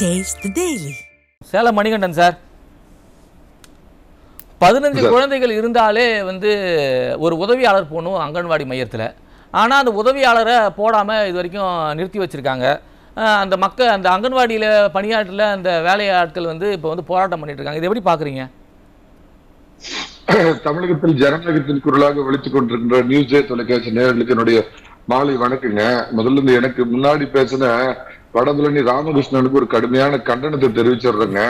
Taste the Daily. Salem Manikandan sir, 15 குழந்தைகள் இருந்தாலே ஒரு உதவியாளர் போகணும் அங்கன்வாடி மையத்தில். ஆனால் அந்த உதவியாளரை போடாமல் இது வரைக்கும் நிறுத்தி வச்சுருக்காங்க. அந்த அங்கன்வாடியில் பணியாற்றில் அந்த வேலையாட்கள் இப்போ போராட்டம் பண்ணிட்டு இருக்காங்க. இது எப்படி பார்க்குறீங்க? தமிழகத்தில் ஜனநாயகத்தின் குரலாக ஒழித்துக் கொண்டிருக்கின்ற நியூஸ் டே தொலைக்காட்சி நேயர்களுக்கு என்னுடைய மாலை வணக்கங்க. முதல்ல எனக்கு முன்னாடி பேசின வடபழனி ராமகிருஷ்ணனுக்கு ஒரு கடுமையான கண்டனத்தை தெரிவிச்சிடுறேங்க.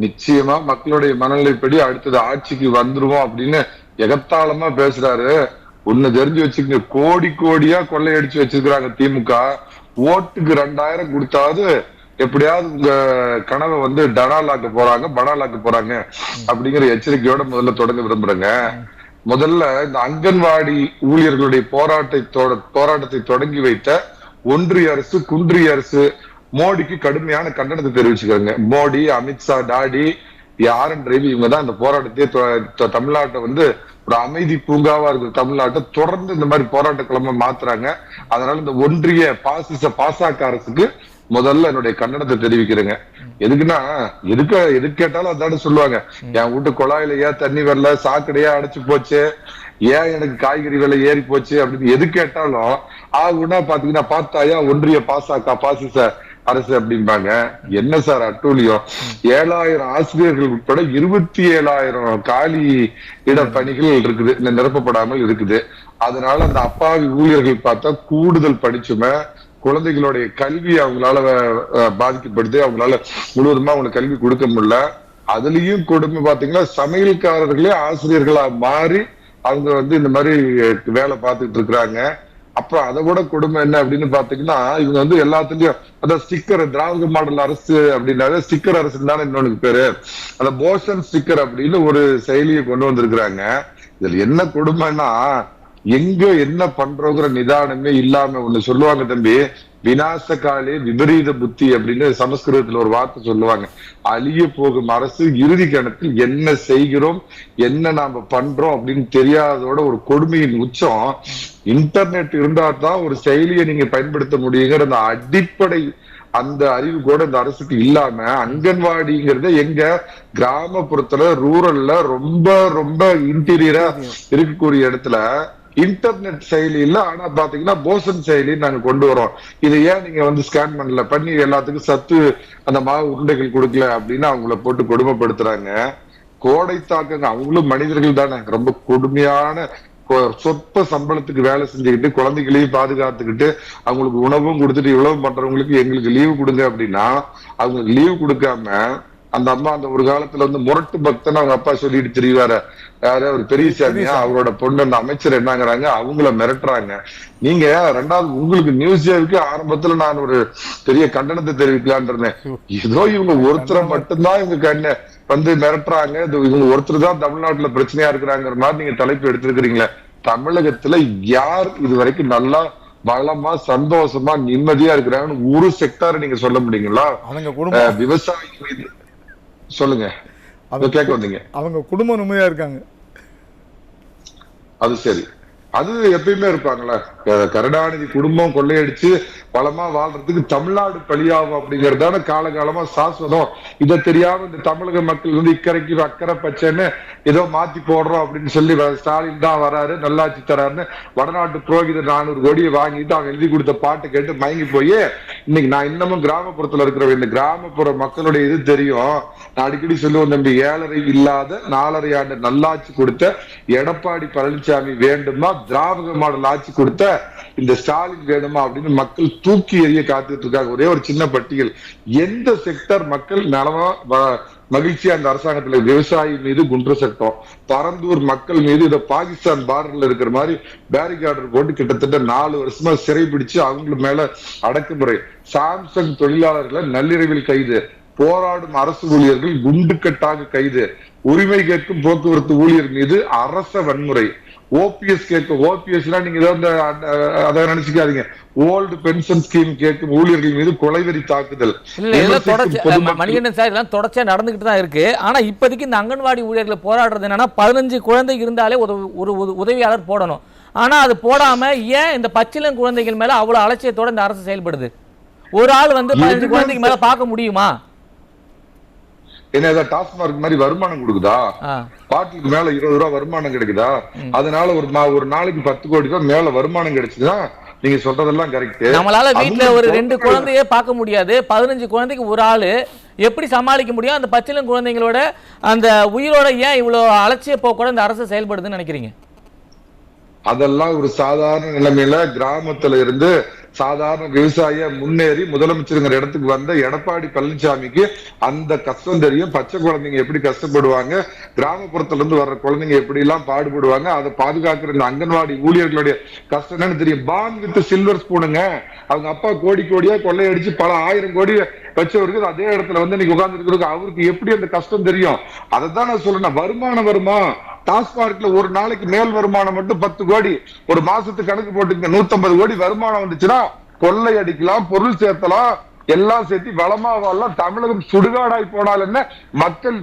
நிச்சயமா மக்களுடைய மனநிலைப்படி அடுத்தது ஆட்சிக்கு வந்துருவோம் அப்படின்னு எகத்தாளமா பேசுறாரு. ஒண்ணு தெரிஞ்சு வச்சுக்கங்க, கோடி கோடியா கொள்ளையடிச்சு வச்சிருக்கிறாங்க திமுக. ஓட்டுக்கு 2000 கொடுத்தாவது எப்படியாவது உங்க கனவை டனாலாக்க போறாங்க, பனாலாக்க போறாங்க அப்படிங்கிற எச்சரிக்கையோட முதல்ல தொடங்க விரும்புறேங்க. முதல்ல இந்த அங்கன்வாடி ஊழியர்களுடைய போராட்டத்தை தொடங்கி வைத்த ஒன்றிய அரசு, குன்றிய அரசு மோடிக்கு கடுமையான கண்டனத்தை தெரிவிச்சுக்கிறாங்க. மோடி, அமித்ஷா, டாடி, ஆர்.என். ரவி இவங்க தான் இந்த போராட்டத்தை தமிழ்நாட்டை ஒரு அமைதி பூங்காவா இருக்கிற தமிழ்நாட்டை தொடர்ந்து இந்த மாதிரி போராட்ட கிளம்ப மாத்துறாங்க. அதனால இந்த ஒன்றிய பாசக அரசுக்கு முதல்ல என்னுடைய கண்டனத்தை தெரிவிக்கிறேங்க. எதுக்குன்னா எது கேட்டாலும் அதான சொல்லுவாங்க. என் வீட்டு குழாயில ஏன் தண்ணி வரல, சாக்கடையா அடைச்சு போச்சு, ஏன் எனக்கு காய்கறி விலை ஏறி போச்சு அப்படின்னு எது கேட்டாலும் ஆகுன்னா பாத்தீங்கன்னா பார்த்தாயா ஒன்றிய பாசிச அரசு அப்படிம்பாங்க. என்ன சார் அட்டூழியம்! 7000 ஆசிரியர்கள் உட்பட 27,000 காலி இட பணிகள் இருக்குது, நிரப்பப்படாமல் இருக்குது. அதனால அந்த அப்பாவி ஊழியர்கள் பார்த்தா கூடுதல் படிச்சுமே குழந்தைகளுடைய கல்வி அவங்களால பாதிக்கப்படுது. அவங்களால முழுவதுமா அவங்களுக்கு கல்வி கொடுக்க முடியல. அதுலயும் கொடுமை பாத்தீங்கன்னா சமையல்காரர்களே ஆசிரியர்களா மாறி அவங்க இந்த மாதிரி வேலை பார்த்துட்டு இருக்கிறாங்க. அப்புறம் அதை விட கொடுமை என்ன அப்படின்னு பாத்தீங்கன்னா இவங்க எல்லாத்துலயும் அதான் ஸ்டிக்கர், திராவிட மாடல் அரசு அப்படின்னாவே ஸ்டிக்கர் அரசு தானே இன்னொன்னு பேரு. அந்த மோஷன் ஸ்டிக்கர் அப்படின்னு ஒரு செயலியை கொண்டு வந்திருக்கிறாங்க. இதுல என்ன கொடுமைன்னா எங்க என்ன பண்றோங்கிற நிதானமே இல்லாம ஒண்ணு சொல்லுவாங்க தம்பி, விநாசகாலே விபரீத புத்தி அப்படின்னு சமஸ்கிருதத்துல ஒரு வார்த்தை சொல்லுவாங்க. அழிய போகும் அரசு இறுதி கணத்தில் என்ன செய்கிறோம், என்ன நாம பண்றோம் அப்படின்னு தெரியாதோட ஒரு கொடுமையின் உச்சம். இன்டர்நெட் இருந்தா தான் ஒரு செயலியை நீங்க பயன்படுத்த முடியுங்கிற அந்த அடிப்படை அந்த அறிவு கூட இந்த அரசுக்கு இல்லாம அங்கன்வாடிங்கிறத எங்க கிராமப்புறத்துல ரூரல்ல ரொம்ப ரொம்ப இன்டீரியரா இருக்கக்கூடிய இடத்துல இன்டர்நெட் செயலி இல்ல. ஆனா பாத்தீங்கன்னா போசன் செயலி நாங்க கொண்டு வரோம். இதை ஏன் நீங்க ஸ்கேன் பண்ணி எல்லாத்துக்கும் சத்து அந்த மாவு உருண்டைகள் கொடுக்கல அப்படின்னு அவங்கள போட்டு கொடுமைப்படுத்துறாங்க. கோடை தாக்கங்க, அவங்களும் மனிதர்கள் தானே. ரொம்ப கொடுமையான சொற்ப சம்பளத்துக்கு வேலை செஞ்சுக்கிட்டு குழந்தைகளையும் பாதுகாத்துக்கிட்டு அவங்களுக்கு உணவும் கொடுத்துட்டு இவ்வளவு பண்றவங்களுக்கு எங்களுக்கு லீவு கொடுங்க அப்படின்னா அவங்களுக்கு லீவு கொடுக்காம அந்த அம்மா அந்த ஒரு காலத்துல முரட்டு பக்தன் அவங்க அப்பா சொல்லிட்டு தெரிவாரு. யாரு ஒரு பெரிய சாமியா அவரோட பொண்ணு அந்த அமைச்சர் என்னங்கிறாங்க, அவங்கள மிரட்டுறாங்க. நீங்க ரெண்டாவது உங்களுக்கு நியூஸுக்கு ஆரம்பத்துல நான் ஒரு பெரிய கண்டனத்தை தெரிவிக்கலான் இருந்தேன். ஏதோ இவங்க ஒருத்தரை மட்டும்தான் இவங்க மிரட்டுறாங்க, இவங்க ஒருத்தர் தான் தமிழ்நாட்டுல பிரச்சனையா இருக்கிறாங்கிற மாதிரி நீங்க தலைப்பு எடுத்திருக்கிறீங்களே. தமிழகத்துல யார் இது வரைக்கும் நல்லா வளமா சந்தோஷமா நிம்மதியா இருக்கிறாங்கன்னு ஒரு செக்டார் நீங்க சொல்ல முடியுங்களா? விவசாயி மீது சொல்லுங்க, கேட்க வந்தீங்க. அவங்க குடும்பம் நிம்மதியா இருக்காங்க. அது சரி, அது எப்பயுமே இருப்பாங்களா? கருணாநிதி குடும்பம் கொள்ளையடிச்சு பலமா வாழ்றதுக்கு தமிழ்நாடு பழியாகும் அப்படிங்கறதான காலகாலமா சாஸ்வதம். இதை தெரியாம இந்த தமிழக மக்கள் இக்கரைக்கு அக்கறை பச்சைன்னு ஏதோ மாத்தி போடுறோம் அப்படின்னு சொல்லி ஸ்டாலின் தான் வராரு, நல்லாட்சி தராருன்னு வடநாட்டு புரோகிதர் 400 கோடியை வாங்கிட்டு அவங்க எழுதி கொடுத்த பாட்டு கேட்டு மயங்கி போய் இன்னைக்கு நான் இன்னமும் கிராமப்புறத்துல இருக்கிற இந்த கிராமப்புற மக்களுடைய இது தெரியும். நான் அடிக்கடி சொல்லுவேன் தம்பி, 7.5 இல்லாத 4.5 ஆண்டு நல்லாட்சி கொடுத்த எடப்பாடி பழனிசாமி வேண்டுமா, திராவிட மாடல் ஆட்சி கொடுத்த இந்த ஸ்டாலின் வேணுமா அப்படின்னு மக்கள் தூக்கி எறிய காத்துட்டு இருக்காங்க. ஒரே ஒரு சின்ன பட்டியல், எந்த செக்டர் மக்கள் நலமா மகிழ்ச்சியா அந்த அரசாங்கத்துல? விவசாயி மீது குன்ற சட்டம், பரந்தூர் மக்கள் மீது இதை பாகிஸ்தான் பார்டர்ல இருக்கிற மாதிரி பேரிகார்டர் போட்டு கிட்டத்தட்ட 4 வருஷமா சிறை பிடிச்சு அவங்க மேல அடக்குமுறை, சாம்சங் தொழிலாளர்களை நள்ளிரவில் கைது, போராடும் அரசு ஊழியர்கள் குண்டுக்கட்டாக கைது, உரிமை கேட்கும் போக்குவரத்து ஊழியர் மீது அரச வன்முறை, ஓபிஎஸ் கேட்கும் ஓபிஎஸ் நீங்க அதை நினைச்சுக்காதீங்க, ஓல்டு பென்ஷன் ஸ்கீம் கேட்கும் ஊழியர்கள் மீது கொலைவெறி தாக்குதல். மணிகண்டன் சார், இதெல்லாம் தொடர்ச்சியா நடந்துகிட்டு தான் இருக்கு. ஆனா இப்போதைக்கு இந்த அங்கன்வாடி ஊழியர்களை போராடுறது என்னன்னா 15 குழந்தை இருந்தாலே ஒரு உதவியாளர் போடணும். ஆனா அது போடாம ஏன் இந்த பச்சிளம் குழந்தைகள் மேல அவ்வளவு அலட்சியத்தோட இந்த அரசு செயல்படுது? ஒரு ஆள் வந்து 15 குழந்தைக்கு மேல பார்க்க முடியுமா? என்ன டாஸ்மார்க் மாதிரி வருமானம் கொடுக்குதா? பாட்டிலுக்கு மேல 20 ரூபாய் வருமானம் கிடைக்குதா? அதனால ஒரு நாளைக்கு 10 கோடி ரூபாய் மேல வருமானம் கிடைச்சுதா? நீங்க சொல்றதெல்லாம் கரெக்ட். நம்மளால வீட்டுல ஒரு 2 குழந்தையே பார்க்க முடியாது, 15 குழந்தைக்கு ஒரு ஆளு எப்படி சமாளிக்க முடியும்? அந்த பச்சிளம் குழந்தைங்களோட அந்த உயிரோட ஏன் இவ்வளவு அலட்சிய போக்கோட இந்த அரசு செயல்படுதுன்னு நினைக்கிறீங்க? அதெல்லாம் ஒரு சாதாரண நிலைமையில கிராமத்துல இருந்து சாதாரண விவசாய முன்னேறி முதலமைச்சருங்கிற இடத்துக்கு வந்த எடப்பாடி பழனிசாமிக்கு அந்த கஷ்டம் தெரியும். பச்சை குழந்தைங்க எப்படி கஷ்டப்படுவாங்க, கிராமப்புறத்துல இருந்து வர்ற குழந்தைங்க எப்படி எல்லாம் பாடுபடுவாங்க, அதை பாதுகாக்கிற இந்த அங்கன்வாடி ஊழியர்களுடைய கஷ்டம் என்னன்னு தெரியும். பான் வித் சில்வர் ஸ்பூனுங்க. அவங்க அப்பா கோடி கோடியா கொள்ளையடிச்சு பல 1000 கோடி வச்சவருக்கு அதே இடத்துல வந்து இன்னைக்கு உட்கார்ந்து இருக்கிறதுக்கு அவருக்கு எப்படி அந்த கஷ்டம் தெரியும். அதைத்தான் நான் சொல்றேன். வருமானம் வருமா? டாஸ்மார்க்ல ஒரு நாளைக்கு மேல் வருமானம் மட்டும் 10 கோடி, ஒரு மாசத்துக்கு கணக்கு போட்டுங்க 150 கோடி வருமானம் வந்துச்சுன்னா கொள்ளை அடிக்கலாம், பொருள் சேர்த்தலாம், எல்லாம் சேர்த்து வளமா வாழலாம். தமிழகம் சுடுகாடாய் போனால் என்ன, மக்கள்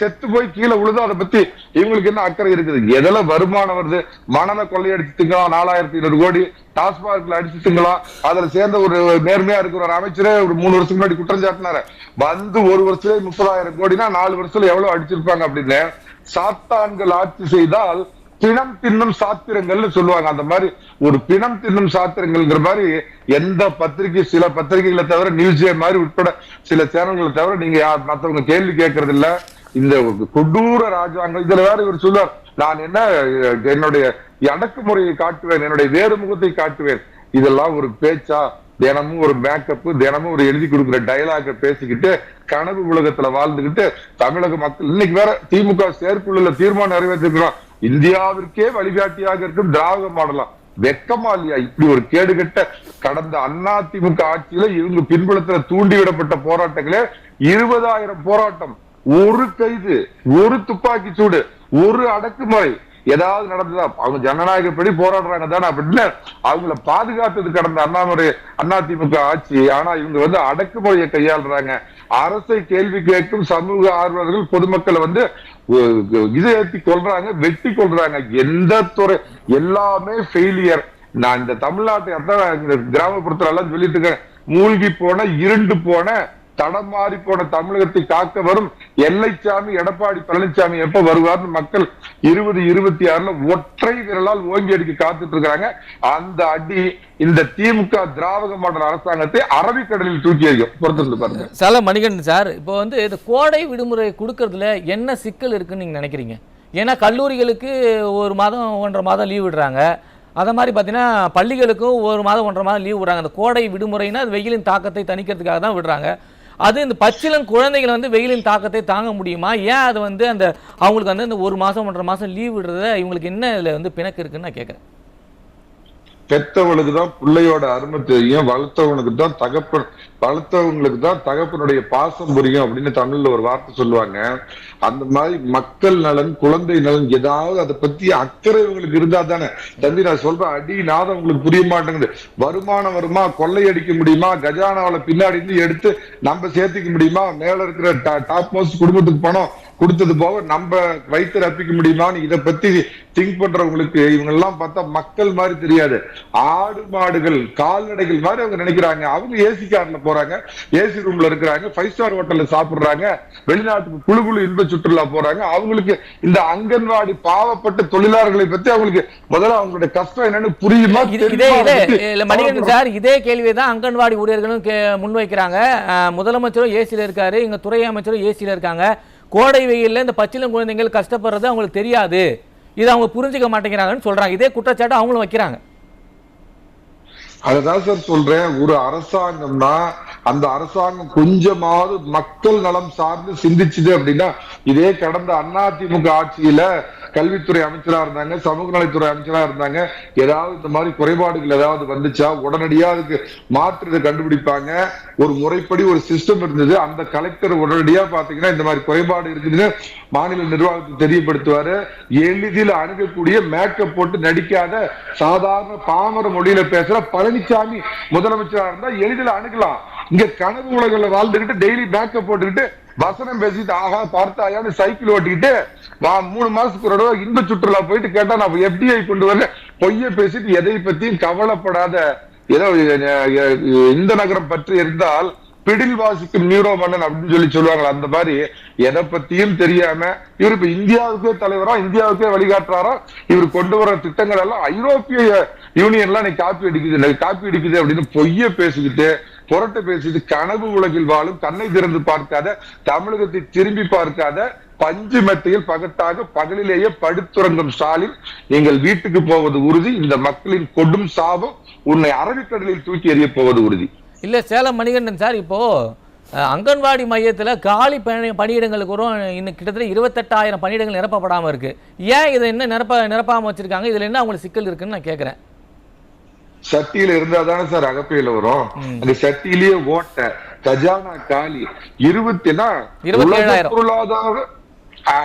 செத்து போய் கீழே விழுதோ அதை பத்தி இவங்களுக்கு என்ன அக்கறை இருக்குது? எதுல வருமானம் வருது? மணலை கொள்ளையடிச்சு திங்கலாம் 4200 கோடி, டாஸ்மார்க்ல அடிச்சு திங்கலாம். அதுல சேர்ந்த ஒரு நேர்மையா இருக்கிற ஒரு அமைச்சரே ஒரு 3 வருஷத்துக்கு முன்னாடி குற்றம் சாட்டினாரு. வந்து ஒரு வருஷத்துல 30,000 கோடினா 4 வருஷத்துல எவ்வளவு அடிச்சிருப்பாங்க அப்படின்னு. சாத்தான்கள் ஆட்சி செய்தால் பிணம் தின்னும் சாத்திரங்கள்னு சொல்லுவாங்க. அந்த மாதிரி ஒரு பிணம் தின்னும் சாத்திரங்கள்ங்கிற மாதிரி எந்த பத்திரிகை, சில பத்திரிகைகளை தவிர நியூஸே மாதிரி உட்பட சில சேனல்களை தவிர நீங்க மத்தவங்க கேள்வி கேட்கறது இல்ல. இந்த கொடூர ராஜாங்கம். இதுல வேற இவர் சொல்லுவார், நான் என்ன என்னுடைய அடக்குமுறையை காட்டுவேன், என்னுடைய வேறு முகத்தை காட்டுவேன். இதெல்லாம் ஒரு பேச்சா? தினமும் ஒரு மேக்கப், தினமும் ஒரு எழுதி கொடுக்குற டயலாக பேசிக்கிட்டு கனவு உலகத்துல வாழ்ந்துகிட்டு தமிழக மக்கள் இன்னைக்கு வேற திமுக செயற்குழுல தீர்மானம் நிறைவேற்றிருக்கிறோம், இந்தியாவிற்கே வழிகாட்டியாக இருக்கும் திராவிட மாடலாம். வெக்கமா இல்லையா? இப்படி ஒரு கேடுகட்ட கடந்த அதிமுக ஆட்சியில இவங்க பின்புலத்துல தூண்டிவிடப்பட்ட போராட்டங்களே 20,000 போராட்டம், ஒரு கைது, ஒரு துப்பாக்கி சூடு, ஒரு அடக்குமுறை ஏதாவது நடந்ததா? அவங்க ஜனநாயகப்படி போராடுறாங்க தானே அப்படின்னு அவங்கள பாதுகாத்தது கடந்த அதிமுக ஆட்சி. ஆனா இவங்க வந்து அடக்குமுறையை கையாளுறாங்க. அரசை கேள்வி கேட்கும் சமூக ஆர்வலர்கள் பொதுமக்களை வந்து இதை ஏற்றி கொள்றாங்க, வெட்டி கொள்றாங்க. எந்த துறை எல்லாமே ஃபெயிலியர். நான் இந்த தமிழ்நாட்டை கிராமப்புறத்துல எல்லாம் சொல்லிட்டு இருக்கேன். மூழ்கி போன, இருண்டு போன, தடம் மாறி போன தமிழகத்தை காக்க வரும் எல்லைச்சாமி எடப்பாடி பழனிசாமி எப்ப வருவார்னு மக்கள் 2026 ஒற்றை விரலால் ஓங்கி அடிக்க காத்துட்டு இருக்காங்க. அந்த அடி இந்த திமுக திராவிட மாடல் அரசாங்கத்தை அரபிக்கடலில் தூக்கி எறியும். பொறுத்திருந்து பாருங்க. சார் மணிகண்டன் சார், இப்போ வந்து இந்த கோடை விடுமுறை கொடுக்கறதுல என்ன சிக்கல் இருக்குன்னு நீங்க நினைக்கிறீங்க? ஏன்னா கல்லூரிகளுக்கு 1 மாதம் 1.5 மாதம் லீவ் விடுறாங்க. அதை மாதிரி பார்த்தீங்கன்னா பள்ளிகளுக்கும் 1 மாதம் 1.5 மாதம் லீவ் விடுறாங்க. அந்த கோடை விடுமுறைனா அது வெயிலின் தாக்கத்தை தணிக்கிறதுக்காக தான் விடுறாங்க. அது இந்த பச்சிளம் குழந்தைகள் வந்து வெயிலின் தாக்கத்தை தாங்க முடியுமா? ஏன் அது வந்து அந்த அவங்களுக்கு வந்து அந்த 1 மாதம் 1.5 மாதம் லீவ் விடுறத இவங்களுக்கு என்ன இதில் வந்து பிணக்கு இருக்குன்னு நான் கேட்குறேன். பெத்தவளுக்கு தான் பிள்ளையோட அருமை தெரியும், வளர்த்தவனுக்கு தான் தகப்பனுடைய பாசம் புரியும் அப்படின்னு தமிழ்ல ஒரு வார்த்தை சொல்லுவாங்க. அந்த மாதிரி மக்கள் நலன், குழந்தை நலன், ஏதாவது அதை பத்தி அக்கறை இவங்களுக்கு இருந்தா தானே. தம்பி நான் சொல்றேன், அடி நாதம் உங்களுக்கு புரிய மாட்டேங்குது. வருமானம் வருமா? கொள்ளையடிக்க முடியுமா? கஜானாவில பின்னாடி இருந்து எடுத்து நம்ம சேர்த்துக்க முடியுமா? மேல இருக்கிற டாப் மோஸ்ட் குடும்பத்துக்கு பணம் கொடுத்தது போக நம்ம வயிற்று ரப்பிக்க முடியுமான்னு இதை பத்தி திங்க் பண்றவங்களுக்கு இவங்க எல்லாம் பார்த்தா மக்கள் மாதிரி தெரியாது. ஆடு மாடுகள், கால்நடைகள் மாதிரி அவங்க நினைக்கிறாங்க. அவங்க ஏசி கார்ல போறாங்க, ஏசி ரூம்ல இருக்கிறாங்க, 5 ஸ்டார் ஹோட்டல்ல சாப்பிடுறாங்க, வெளிநாட்டுக்கு குழு குழு இன்ப சுற்றுலா போறாங்க. அவங்களுக்கு இந்த அங்கன்வாடி பாவப்பட்ட தொழிலாளர்களை பத்தி அவங்களுக்கு முதல்ல அவங்களுடைய கஷ்டம் என்னன்னு புரியுமா? மணிகண்டன் சார், இதே கேள்விதான் அங்கன்வாடி ஊழியர்களும் முன்வைக்கிறாங்க. முதலமைச்சரும் ஏசியில இருக்காரு, இங்க துறை அமைச்சரும் ஏசியில இருக்காங்க. கோடை வெயில்ல இந்த பச்சிளம் குழந்தைகள் கஷ்டப்படுறது அவங்களுக்கு தெரியாது, இதை அவங்க புரிஞ்சுக்க மாட்டேங்கிறாங்கன்னு சொல்றாங்க. இதே குற்றச்சாட்டு அவங்களும் வைக்கிறாங்க. அதுதான் சார் சொல்றேன். ஒரு அரசாங்கம்னா அந்த அரசாங்கம் கொஞ்சமாவது மக்கள் நலம் சார்ந்து சிந்திச்சுது அப்படின்னா, இதே கடந்த அதிமுக ஆட்சியில கல்வித்துறை அமைச்சரா இருந்தாங்க, சமூக நலத்துறை அமைச்சரா இருந்தாங்க, ஏதாவது இந்த மாதிரி குறைபாடுகள் ஏதாவது வந்துச்சா உடனடியா அதுக்கு மாற்றுதை கண்டுபிடிப்பாங்க. ஒரு முறைப்படி ஒரு சிஸ்டம் இருந்தது. அந்த கலெக்டர் உடனடியா பாத்தீங்கன்னா இந்த மாதிரி குறைபாடு இருக்குதுன்னு மாநில நிர்வாகத்துக்கு தெரியப்படுத்துவாரு. எளிதில் அணுகக்கூடிய, மேக்கப் போட்டு நடிக்காத, சாதாரண பாமர மொழியில பேசுற பழனிசாமி முதலமைச்சரா இருந்தா எளிதில் அணுகலாம். இங்க கனவு உலகில வாழ்ந்துகிட்டு டெய்லி மேக்கப் போட்டுக்கிட்டு வசனம் பேசிட்டு ஆஹா பார்த்தாயான்னு சைக்கிள் ஓட்டிக்கிட்டு 3 மாசத்துக்கு ஒரு தடவை இன்ப சுற்றுலா போயிட்டு கேட்டா நான் FDI கொண்டு வரல பொய்ய பேசிட்டு எதை பத்தியும் கவலைப்படாத ஏதோ இந்த நகரம் பற்றி இருந்தால் பிடில் வாசிக்கும் நியூரோ மன்னன் அப்படின்னு சொல்லுவாங்க. அந்த மாதிரி எதை பத்தியும் தெரியாம இவர் இப்ப இந்தியாவுக்கே தலைவரா, இந்தியாவுக்கே வழிகாட்டுறாரா. இவர் கொண்டு வர திட்டங்கள் எல்லாம் ஐரோப்பிய யூனியன்லாம் காப்பி அடிக்குது அப்படின்னு பொய்ய பேசிக்கிட்டு புரட்ட பேசிட்டு கனவு உலகில் வாழும், கண்ணை திறந்து பார்க்காத, தமிழகத்தை திரும்பி பார்க்காத, பஞ்சு மெத்தையில் பகட்டாக பகலிலேயே படுத்துறங்கும் ஸ்டாலின், நீங்கள் வீட்டுக்கு போவது உறுதி. இந்த மக்களின் கொடும் சாபம் உன்னை அரபிக்கடலில் தூக்கி எறிய போவது உறுதி. இல்ல சேலம் மணிகண்டன் சார், இப்போ அங்கன்வாடி மையத்தில் காலி பணியிடங்களுக்கு வரும் இன்னும் கிட்டத்தட்ட 28,000 பணியிடங்கள் நிரப்பப்படாமல் இருக்கு. ஏன் இதை என்ன நிரப்பாம வச்சிருக்காங்க? இதுல என்ன அவங்களுக்கு சிக்கல் இருக்குன்னு நான் கேட்கிறேன். சட்டியில இருந்தாதானே சார் அகப்பையில வரும். அந்த சட்டியிலேயே ஓட்ட கஜானா காலி 27,000 பொருளாதார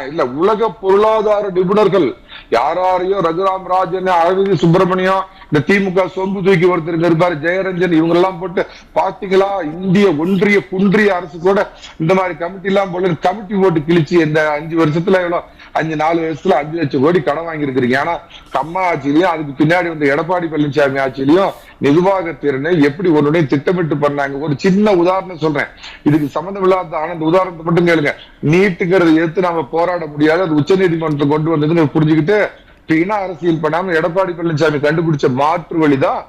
இல்ல உலக பொருளாதார நிபுணர்கள் யாரையோ ரகுராம் ராஜன், அரவிந்த் சுப்பிரமணியம், இந்த திமுக சொம்பு தூக்கி ஒருத்தர் இருப்பாரு ஜெயரஞ்சன், இவங்க எல்லாம் போட்டு பாத்தீங்களா இந்திய ஒன்றிய குன்றிய அரசு கூட இந்த மாதிரி கமிட்டி எல்லாம் போல கமிட்டி போட்டு கிழிச்சு இந்த 5 வருஷத்துல எவ்வளவு 4 வருஷத்துல 5 லட்சம் கோடி கடன் வாங்கி இருக்கிறீங்க. ஆனா கம்மா ஆட்சியிலையும் அதுக்கு பின்னாடி வந்து எடப்பாடி பழனிசாமி ஆட்சியிலையும் நிர்வாக திறனை எப்படி ஒன்னுடைய திட்டமிட்டு பண்ணாங்க. ஒரு சின்ன உதாரணம் சொல்றேன், இதுக்கு சம்பந்தம் இல்லாத ஆனந்த உதாரணத்தை மட்டும் கேளுங்க. நீட்டுங்கிறத எடுத்து நாம போராட முடியாது, அது உச்ச நீதிமன்றம் கொண்டு வந்ததுன்னு புரிஞ்சுக்கிட்டு இன அரசியல் பண்ணாம எடப்பாடி பழனிசாமி கண்டுபிடிச்ச மாற்று வழிதான்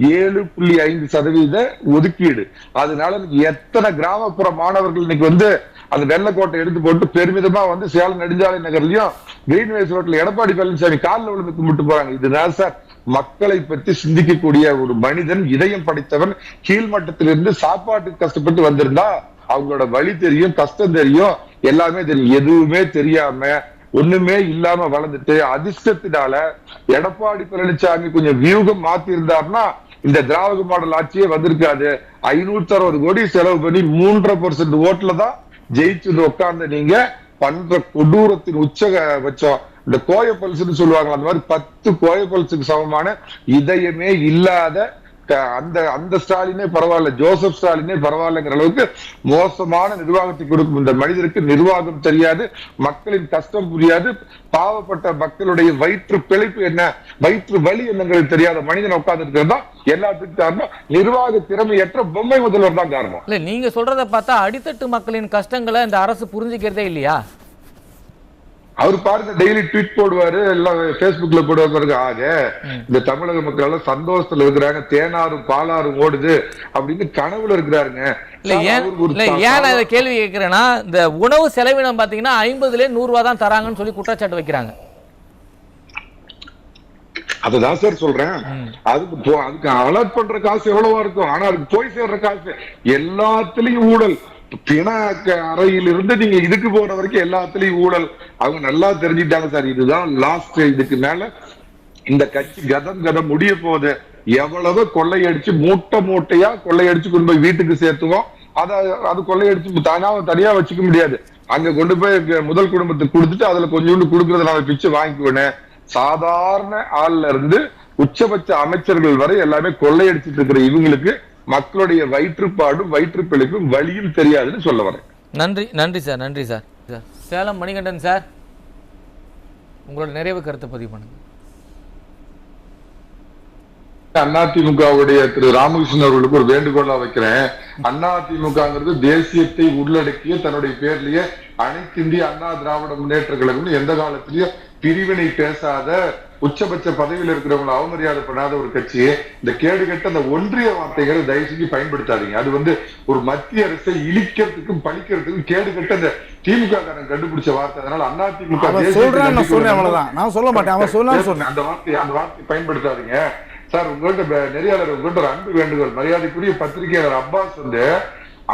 7.5% ஒதுக்கீடு. அதனால எத்தனை கிராமப்புற மாணவர்கள் இன்னைக்கு வந்து அந்த வெள்ளக்கோட்டை எடுத்து போட்டு பெருமிதமா வந்து சேலம் நெடுஞ்சாலை நகர்லயும் கிரீன்வேஸ் ரோட்ல எடப்பாடி பழனிசாமி காலில் விழுந்து கும்பிட்டு போறாங்க. இதுதான் சார் மக்களை பற்றி சிந்திக்கக்கூடிய ஒரு மனிதன், இதயம் படைத்தவன். கீழ்மட்டத்திலிருந்து சாப்பாட்டுக்கு கஷ்டப்பட்டு வந்திருந்தா அவங்களோட வழி தெரியும், கஷ்டம் தெரியும், எல்லாமே தெரியும். எதுவுமே தெரியாம ஒண்ணுமே இல்லாம வளர்ந்துட்டு அதிர்ஷ்டத்தினால எடப்பாடி பழனிசாமி கொஞ்சம் வியூகம் மாத்தி இருந்தாருன்னா இந்த திராவிட மாடல் ஆட்சியே வந்திருக்காது. 560 கோடி செலவு பண்ணி 3.5% ஓட்டுல தான் ஜெயிச்சு உட்கார்ந்து நீங்க பண்ற கொடூரத்தின் உச்சபட்சம் இந்த கோயப்பல்ஸ்ன்னு சொல்லுவாங்க. அந்த மாதிரி 10 கோயப்பல்ஸுக்கு சமமான இதயமே இல்லாத அந்த ஸ்டாலினே பரவாயில்ல, ஜோசப் ஸ்டாலினே பரவாயில்லங்கிற அளவுக்கு மோசமான நிர்வாகத்தை கொடுக்கும் இந்த மனிதருக்கு நிர்வாகம் தெரியாது, மக்களின் கஷ்டம் புரியாது, பாவப்பட்ட மக்களுடைய வயிற்று பிழைப்பு என்ன, வயிற்று வலி என்னங்கிறது தெரியாத மனிதன் உட்கார்ந்து இருக்கிறதா எல்லாத்துக்கும் காரணம். நிர்வாக திறமையற்ற பொம்மை முதல்வர் தான் காரணம். இல்ல நீங்க சொல்றத பார்த்தா அடித்தட்டு மக்களின் கஷ்டங்களை இந்த அரசு புரிஞ்சுக்கிறதே இல்லையா? அவர் பாருங்க டெய்லி ட்வீட் போடுவாரு, எல்லாம் பேஸ்புக்ல போடுவாரு. ஆக இந்த தமிழக மக்கள் எல்லாம் சந்தோஷத்துல இருக்கிறாங்க, தேனாரும் பாலாரும் ஓடுது அப்படின்னு கனவுல இருக்கிறாருங்க. ஏன் இதை கேள்வி கேட்கிறேன்னா, இந்த உணவு செலவினம் பாத்தீங்கன்னா 50ல 100 ரூபாய் தான் தராங்கன்னு சொல்லி குற்றச்சாட்டு வைக்கிறாங்க. அததான் சார் சொல்றேன். அதுக்கு அலர்ட் பண்ற காசு எவ்வளவா இருக்கும், ஆனா அதுக்கு போய் சேர்ற காசு எல்லாத்துலயும் ஊழல். பிண அறையில் இருந்து நீங்க இதுக்கு போற வரைக்கும் எல்லாத்துலயும் ஊழல். அவங்க நல்லா தெரிஞ்சுட்டாங்க சார், இதுதான் லாஸ்ட். இதுக்கு மேல இந்த கட்சி கதம் முடிய போகுது. எவ்வளவு கொள்ளையடிச்சு மூட்டையா கொள்ளையடிச்சு கொண்டு போய் வீட்டுக்கு சேர்த்துவோம். அது கொள்ளையடிச்சு தனியா வச்சுக்க முடியாது. அங்க கொண்டு போய் முதல் குடும்பத்துக்கு கொடுத்துட்டு அதுல கொஞ்சோண்டு கொடுக்கறத நாம பிச்சு வாங்கிக்குவேன். சாதாரண ஆள்ல இருந்து உச்சபட்ச அமைச்சர்கள் வரை எல்லாமே கொள்ளையடிச்சிட்டு இருக்கிற இவங்களுக்கு மக்களுடைய வயிற்றுப்பாடும் வயிற்று பிழைப்பும் வழியும் தெரியாதுன்னு சொல்ல வரேன். நன்றி சார், நன்றி சார். சேலம் மணிகண்டன் சார், உங்களோட நிறைவு கருத்தை பதிவு பண்ணுங்க. அதிமுகவுடைய திரு ராமகிருஷ்ணன் அவர்களுக்கு ஒரு வேண்டுகோளா வைக்கிறேன். அதிமுகங்கிறது தேசியத்தை உள்ளடக்கிய தன்னுடைய பேர்லயே அனைத்து இந்திய அண்ணா திராவிட முன்னேற்ற கழகம் எந்த காலத்திலயும் பிரிவினை பேசாத உச்சபட்ச பதவியில் இருக்கிறவங்களை அவமரியாதை பண்ணாத ஒரு கட்சி. இந்த கேடுகட்ட அந்த ஒன்றிய வார்த்தைகளை தயவு செஞ்சு பயன்படுத்தாதீங்க. அது வந்து ஒரு மத்திய அரசை இழிக்கிறதுக்கும் பழிக்கிறதுக்கும் கேடுகட்ட அந்த திமுக காரன் கண்டுபிடிச்ச வார்த்தை. அதனால அதிமுக அந்த வார்த்தையை பயன்படுத்தாதீங்க சார். உங்கள்கிட்ட நெறியாளர் உங்கள்கிட்ட ஒரு அன்பு வேண்டுகோள். மரியாதைக்குரிய பத்திரிகையாளர் அப்பாஸ் வந்து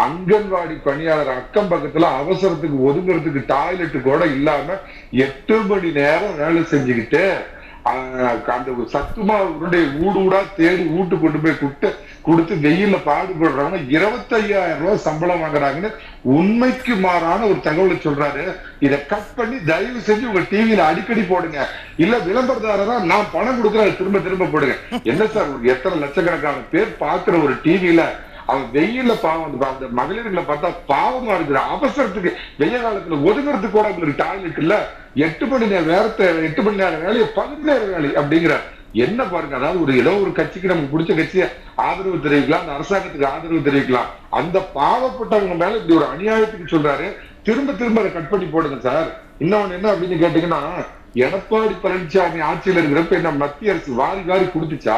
அங்கன்வாடி பணியாளர் அக்கம் பக்கத்துல அவசரத்துக்கு ஒதுங்குறதுக்கு டாய்லெட் கூட இல்லாம 8 மணி நேரம் வேலை செஞ்சுக்கிட்டு அந்த சத்துமா ஊடா தேடி வீட்டு கொண்டு போய் கொடுத்து வெயில்ல பாடுபடுறவங்க 25,000 ரூபாய் சம்பளம் வாங்குறாங்கன்னு உண்மைக்கு மாறான ஒரு தகவலை சொல்றாரு. இதை கட் பண்ணி தயவு செஞ்சு உங்க டிவியில அடிக்கடி போடுங்க. இல்ல விளம்பரதாரரா நான் பணம் கொடுக்குறேன் திரும்ப போடுங்க. என்ன சார் எத்தனை லட்சக்கணக்கான பேர் பாக்குற ஒரு டிவியில அவன் வெயில்ல பாவம் அந்த மகளிர்களை பார்த்தா பாவமா இருக்கிற அவசரத்துக்கு வெய்ய காலத்துல ஒதுங்கிறதுக்கு கூட உங்களுக்கு டாய்லெட் இல்ல. 8 மணி நேரம் வேலையை 10 நேரம் வேலை அப்படிங்கிற என்ன பாருங்க, அதாவது ஏதோ ஒரு கட்சிக்கு நமக்கு பிடிச்ச கட்சியை ஆதரவு தெரிவிக்கலாம், அந்த அரசாங்கத்துக்கு ஆதரவு தெரிவிக்கலாம். அந்த பாவப்பட்டவங்க மேல இப்படி ஒரு அநியாயத்துக்கு சொல்றாரு. திரும்ப திரும்ப அதை கட் பண்ணி போடுங்க சார். இன்னொன்னு என்ன அப்படின்னு கேட்டீங்கன்னா, எடப்பாடி பழனிசாமி ஆட்சியில இருக்கிறப்ப என்ன மத்திய அரசு வாரி வாரி கொடுத்துச்சா?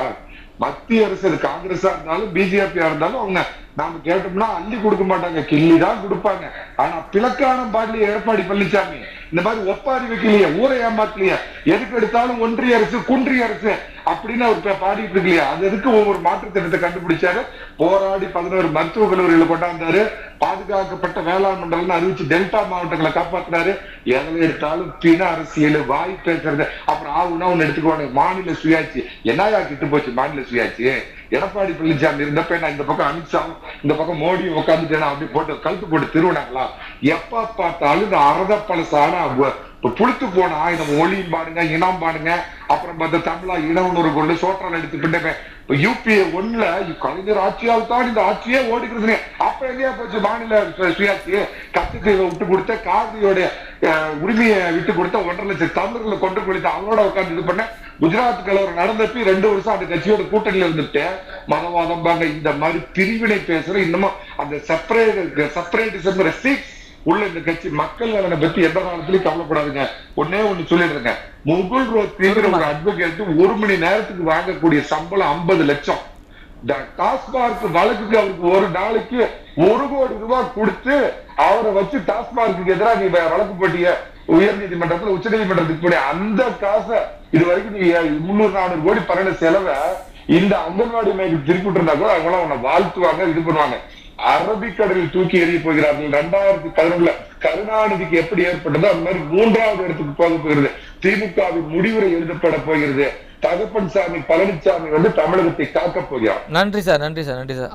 மத்திய அரசு அது காங்கிரஸா இருந்தாலும் பிஜேபியா இருந்தாலும் அவங்க நாம கேட்டோம்னா அள்ளி கொடுக்க மாட்டாங்க, கிள்ளி தான் கொடுப்பாங்க. ஆனா பிளக்கான பாடலிய எடப்பாடி பழனிசாமி இந்த மாதிரி ஒப்பாரி வைக்கலையே, ஊரை ஏமாத்தலையே, எதுக்கு எடுத்தாலும் ஒன்றிய அரசு குன்றிய அரசு அப்படின்னு அவர் பாடிட்டு இருக்கலையா? அது எதுக்கு ஒவ்வொரு மாற்று திட்டத்தை கண்டுபிடிச்சாரு, போராடி 11 மருத்துவக் கல்லூரிகளை கொண்டாந்தாரு, பாதுகாக்கப்பட்ட வேளாண் மண்டலம் அறிவிச்சு டெல்டா மாவட்டங்களை காப்பாத்தினாரு. எதில் எடுத்தாலும் பிண அரசியல், வாய் பேசுறது, அப்புறம் ஆகுனா ஒண்ணு எடுத்துக்குவாங்க மாநில சுயாட்சி. என்னையா கிட்டு போச்சு மாநில சுயாட்சி? எடப்பாடி பழனிசாமி இருந்தப்ப நான் இந்த பக்கம் அமித்ஷா இந்த பக்கம் மோடி உட்காந்துட்டேனா அப்படி போட்டு கழுத்து போட்டு திருவினாங்களா? எப்ப பார்த்தாலும் இந்த அரத பழசான புளுத்து போன ஆயுதம், ஒளியும் பாருங்க, இனம் பாருங்க, அப்புறம் பார்த்தா தமிழா இனவுணர்வு கொண்டு சோற்றால் எடுத்துக்கிட்டே இப்ப யூபிஏ 1ல கலைஞர் ஆட்சியால் தான் இந்த ஆட்சியே ஓடிக்கிறது. அப்ப எங்கேயா போச்சு மாநில சுயாட்சி? கத்துத்தீவை விட்டு கொடுத்த, காவிரியோட உரிமையை விட்டு கொடுத்த, 1.5 லட்சம் தமிழர்களை கொண்டு கொடுத்த, அவங்களோட உட்கார்ந்து இது பண்ண குஜராத் கலவரம் நடந்தப்ப 2 வருஷம் அந்த கட்சியோட கூட்டணியில இருந்துட்டு மதவாதம் பாங்க இந்த மாதிரி பிரிவினை பேசுற, இன்னமும் அந்த செப்பரேட்டிசம் உள்ள இந்த கட்சி மக்கள் நலனை பத்தி எந்த காலத்திலயும் கவலைப்படாதுங்க. ஒன்னே ஒண்ணு சொல்லிடுறேங்க, முகுல் ரோத்ரிங்கிற ஒரு அட்வொகேட் 1 மணி நேரத்துக்கு வாங்கக்கூடிய சம்பளம் 50 லட்சம். டாஸ்மார்க் வழக்குக்கு அவருக்கு ஒரு நாளைக்கு 1 கோடி ரூபாய் கொடுத்து அவரை வச்சு டாஸ்மார்க்கு எதிராக நீ வழக்கு போட்டிய உயர் நீதிமன்றத்துல, உச்ச நீதிமன்றத்துக்கு போய் அந்த காசை இது வரைக்கும் நீ 300-400 கோடி பரவாயில்ல செலவை இந்த அங்கன்வாடி மையத்துக்கு திருப்பிட்டு இருந்தா கூட அவங்களாம் உன்னை வாழ்த்துவாங்க, இது பண்ணுவாங்க. அரபிக்கடலில் தூக்கி எறிய போகிறார்கள். 2011 கருணாநிதிக்கு எப்படி ஏற்பட்டதோ அந்த மாதிரி 3வது இடத்துக்கு போக போகிறது. திமுகவின் முடிவுரை எழுதப்பட போகிறது. தகப்பன் சாமி பழனிசாமி தமிழகத்தை காக்க போகிறார். நன்றி சார், நன்றி சார், நன்றி சார்.